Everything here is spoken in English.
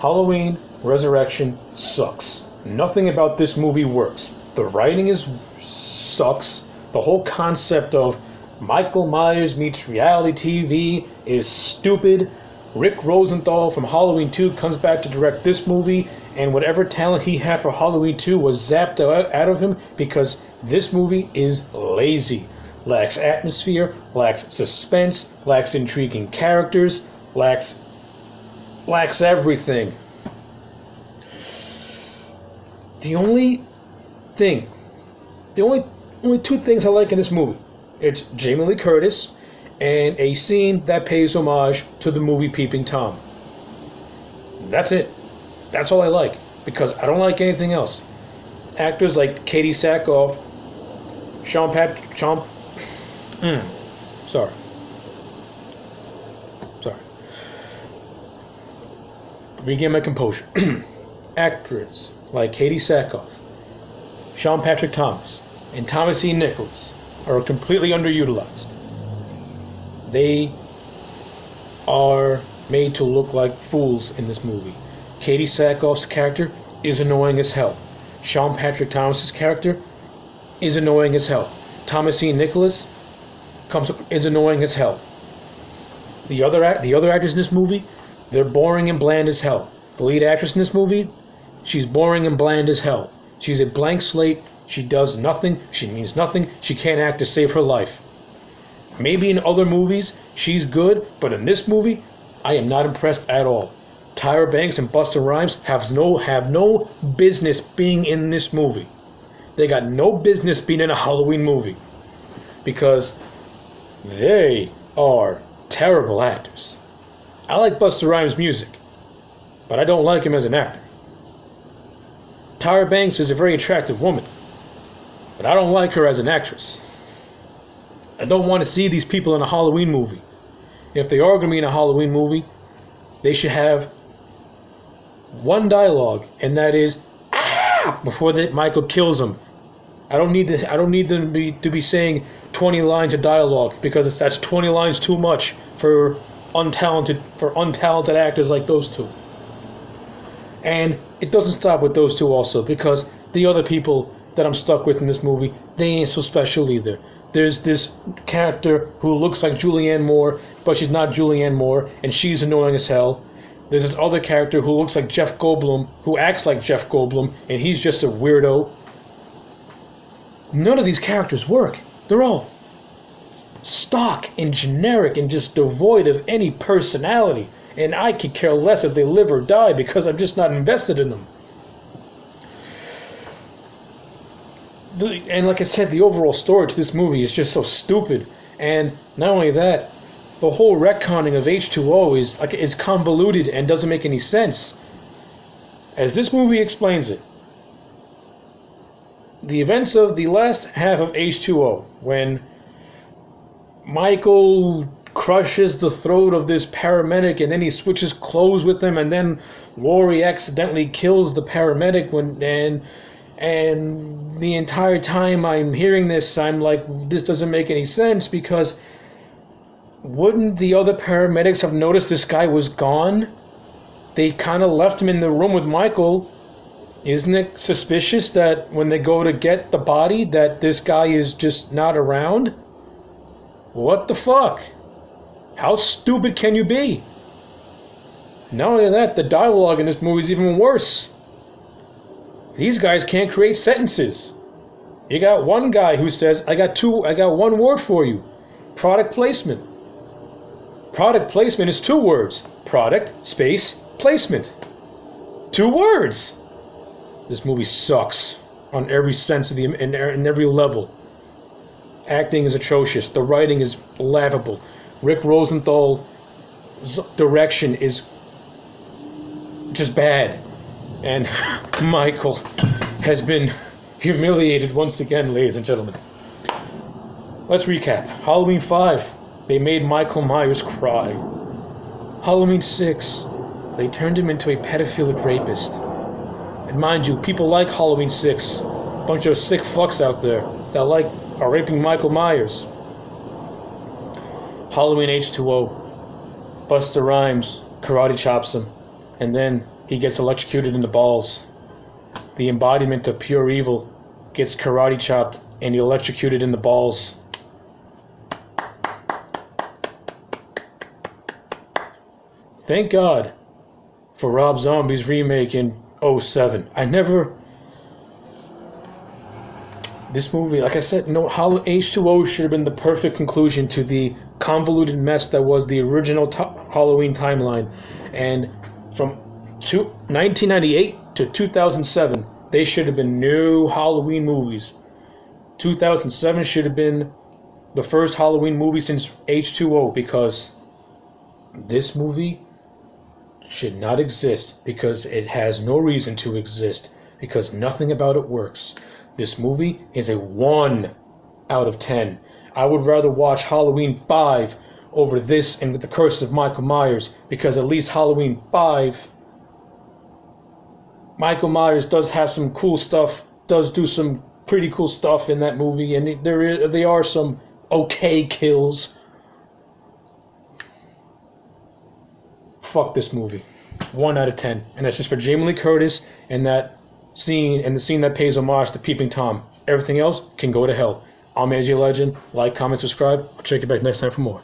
Halloween Resurrection sucks. Nothing about this movie works. The writing sucks. The whole concept of Michael Myers meets reality TV is stupid. Rick Rosenthal from Halloween 2 comes back to direct this movie, and whatever talent he had for Halloween 2 was zapped out of him because this movie is lazy. Lacks atmosphere, lacks suspense, lacks intriguing characters, lacks everything. The only two things I like in this movie, it's Jamie Lee Curtis and a scene that pays homage to the movie Peeping Tom. That's it. That's all I like, because I don't like anything else. Actors like Katie Sackhoff, Sorry. Regain my composure. Actors like Katie Sackhoff, Sean Patrick Thomas, and Thomas E. Nicholas are completely underutilized. They are made to look like fools in this movie. Katie Sackhoff's character is annoying as hell. Sean Patrick Thomas's character is annoying as hell. Thomas E. Nicholas is annoying as hell. The other actors in this movie, they're boring and bland as hell. The lead actress in this movie, she's boring and bland as hell. She's a blank slate. She does nothing. She means nothing. She can't act to save her life. Maybe in other movies, she's good, but in this movie, I am not impressed at all. Tyra Banks and Busta Rhymes have no business being in this movie. They got no business being in a Halloween movie, because they are terrible actors. I like Busta Rhymes' music, but I don't like him as an actor. Tyra Banks is a very attractive woman, but I don't like her as an actress. I don't want to see these people in a Halloween movie. If they are going to be in a Halloween movie, they should have one dialogue, and that is "ah!" before Michael kills him. I don't need them to be saying 20 lines of dialogue, because that's 20 lines too much for untalented actors like those two. And it doesn't stop with those two also, because the other people that I'm stuck with in this movie, they ain't so special either. There's this character who looks like Julianne Moore, but she's not Julianne Moore, and she's annoying as hell. There's this other character who looks like Jeff Goldblum, who acts like Jeff Goldblum, and he's just a weirdo. None of these characters work. They're all stock and generic and just devoid of any personality. And I could care less if they live or die, because I'm just not invested in them. And like I said, the overall story to this movie is just so stupid. And not only that, the whole retconning of H2O is convoluted and doesn't make any sense. As this movie explains it, the events of the last half of H2O, when Michael crushes the throat of this paramedic and then he switches clothes with him, and then Laurie accidentally kills the paramedic and the entire time I'm hearing this, I'm like, this doesn't make any sense, because wouldn't the other paramedics have noticed this guy was gone? They kind of left him in the room with Michael. Isn't it suspicious that when they go to get the body, that this guy is just not around? What the fuck? How stupid can you be? Not only that, the dialogue in this movie is even worse. These guys can't create sentences. You got one guy who says, I got one word for you. Product placement. Product placement is 2 words. Product, space, placement. 2 words. This movie sucks on every sense of in every level. Acting is atrocious. The writing is laughable. Rick Rosenthal's direction is just bad. And Michael has been humiliated once again, ladies and gentlemen. Let's recap. Halloween 5, they made Michael Myers cry. Halloween 6, they turned him into a pedophilic rapist. And mind you, people like Halloween 6. A bunch of sick fucks out there that are raping Michael Myers. Halloween H2O. Busta Rhymes karate chops him. and then he gets electrocuted in the balls. The embodiment of pure evil gets karate chopped and electrocuted in the balls. Thank God for Rob Zombie's remake in 2007. This movie, like I said, H2O should have been the perfect conclusion to the convoluted mess that was the original Halloween timeline. And from 1998 to 2007, they should have been new Halloween movies. 2007 should have been the first Halloween movie since H2O, because this movie should not exist, because it has no reason to exist, because nothing about it works. This movie is a 1 out of 10. I would rather watch Halloween 5 over this and The Curse of Michael Myers, because at least Halloween 5, Michael Myers does have some cool stuff, does do some pretty cool stuff in that movie, and there are some okay kills. Fuck this movie. 1 out of 10. And that's just for Jamie Lee Curtis and that scene, and the scene that pays homage to Peeping Tom. Everything else can go to hell. I'm AJ Legend. Like, comment, subscribe. I'll check you back next time for more.